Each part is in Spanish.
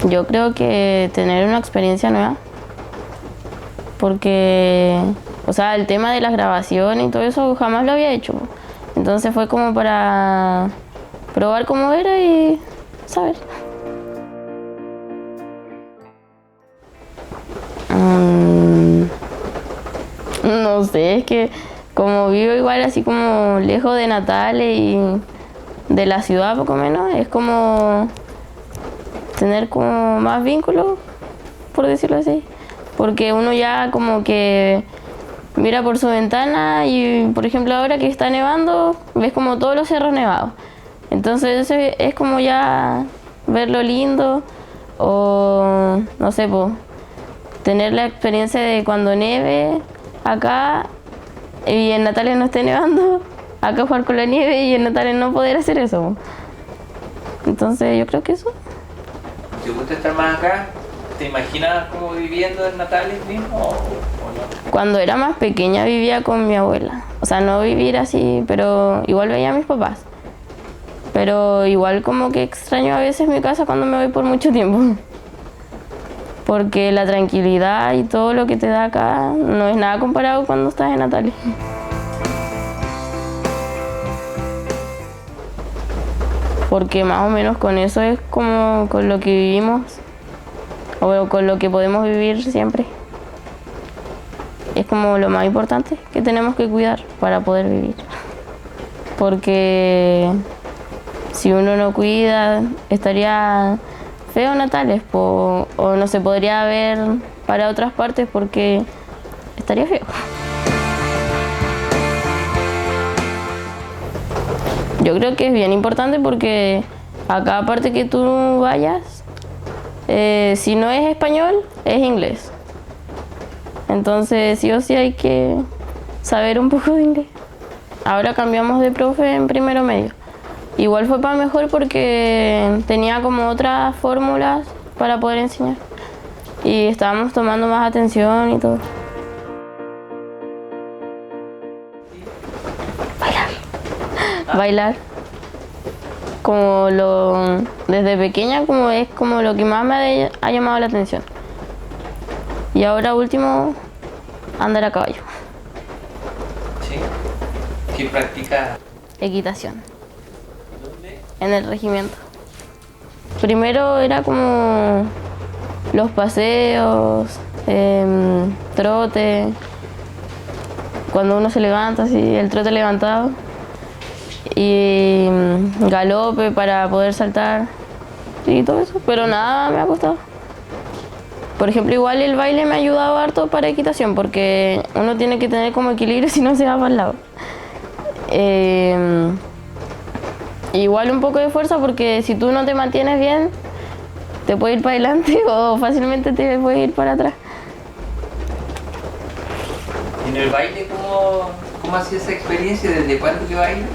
Yo creo que tener una experiencia nueva, porque, o sea, el tema de las grabaciones y todo eso jamás lo había hecho. Entonces fue como para probar cómo era y saber. No sé, es que como vivo igual así como lejos de Natales y de la ciudad poco menos, es como tener como más vínculos, por decirlo así. Porque uno ya como que mira por su ventana y, por ejemplo, ahora que está nevando, ves como todos los cerros nevados. Entonces eso es como ya ver lo lindo o, no sé, pues, tener la experiencia de cuando nieve acá y en Natales no esté nevando, acá jugar con la nieve y en Natales no poder hacer eso. Entonces yo creo que eso. ¿Te gusta estar más acá? ¿Te imaginas como viviendo en Natales mismo o no? Cuando era más pequeña vivía con mi abuela. O sea, no vivir así, pero igual veía a mis papás. Pero igual como que extraño a veces mi casa cuando me voy por mucho tiempo. Porque la tranquilidad y todo lo que te da acá no es nada comparado cuando estás en Natales. Porque más o menos con eso es como con lo que vivimos o con lo que podemos vivir siempre. Es como lo más importante que tenemos que cuidar para poder vivir. Porque si uno no cuida, estaría feo Natales o no se podría ver para otras partes porque estaría feo. Yo creo que es bien importante porque a cada parte que tú vayas, si no es español, es inglés. Entonces sí o sí hay que saber un poco de inglés. Ahora cambiamos de profe en primero medio. Igual fue para mejor porque tenía como otras fórmulas para poder enseñar. Y estábamos tomando más atención y todo. Bailar. Como desde pequeña como es como lo que más me ha llamado la atención. Y ahora último, andar a caballo. ¿Sí? ¿Qué practicas? Equitación. ¿Dónde? En el regimiento. Primero era como los paseos, trote, cuando uno se levanta, así, el trote levantado, y galope para poder saltar y todo eso, pero nada me ha costado. Por ejemplo, igual el baile me ha ayudado harto para equitación porque uno tiene que tener como equilibrio si no se va para el lado. Igual un poco de fuerza porque si tú no te mantienes bien, te puedes ir para adelante o fácilmente te puedes ir para atrás. ¿Y en el baile cómo ha sido esa experiencia? ¿Desde cuándo que bailas?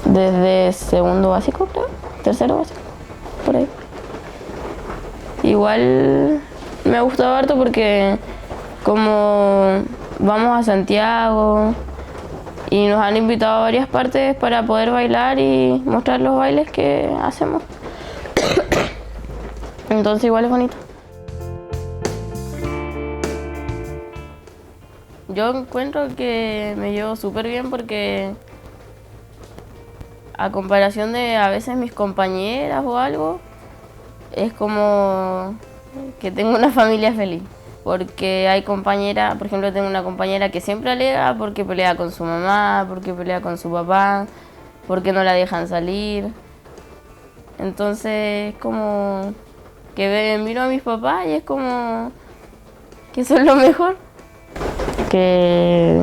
Desde segundo básico, creo, tercero básico, por ahí. Igual me ha gustado harto porque como vamos a Santiago y nos han invitado a varias partes para poder bailar y mostrar los bailes que hacemos. Entonces igual es bonito. Yo encuentro que me llevo súper bien porque a comparación de a veces mis compañeras o algo, es como que tengo una familia feliz. Porque hay compañeras, por ejemplo, tengo una compañera que siempre alega porque pelea con su mamá, porque pelea con su papá, porque no la dejan salir. Entonces es como que miro a mis papás y es como que son lo mejor. Que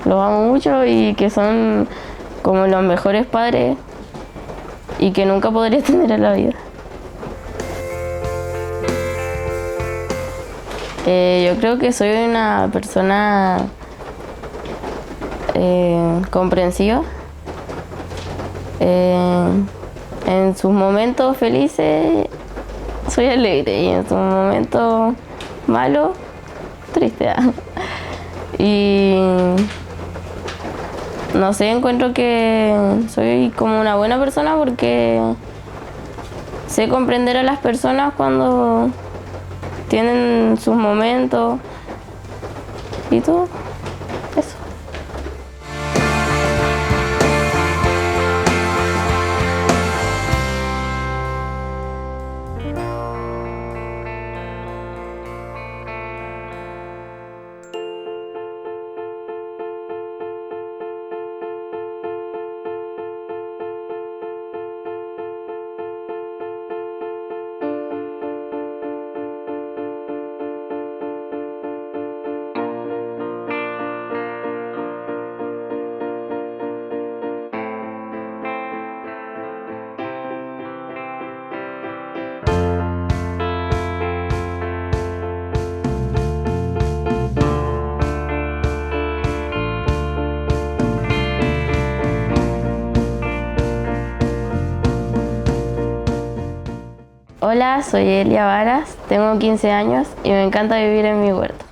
los amo mucho y que son como los mejores padres y que nunca podría tener en la vida. Yo creo que soy una persona comprensiva. En sus momentos felices soy alegre y en sus momentos malos, triste. Y no sé, encuentro que soy como una buena persona porque sé comprender a las personas cuando tienen sus momentos y todo eso. Hola, soy Elia Varas, tengo 15 años y me encanta vivir en mi huerta.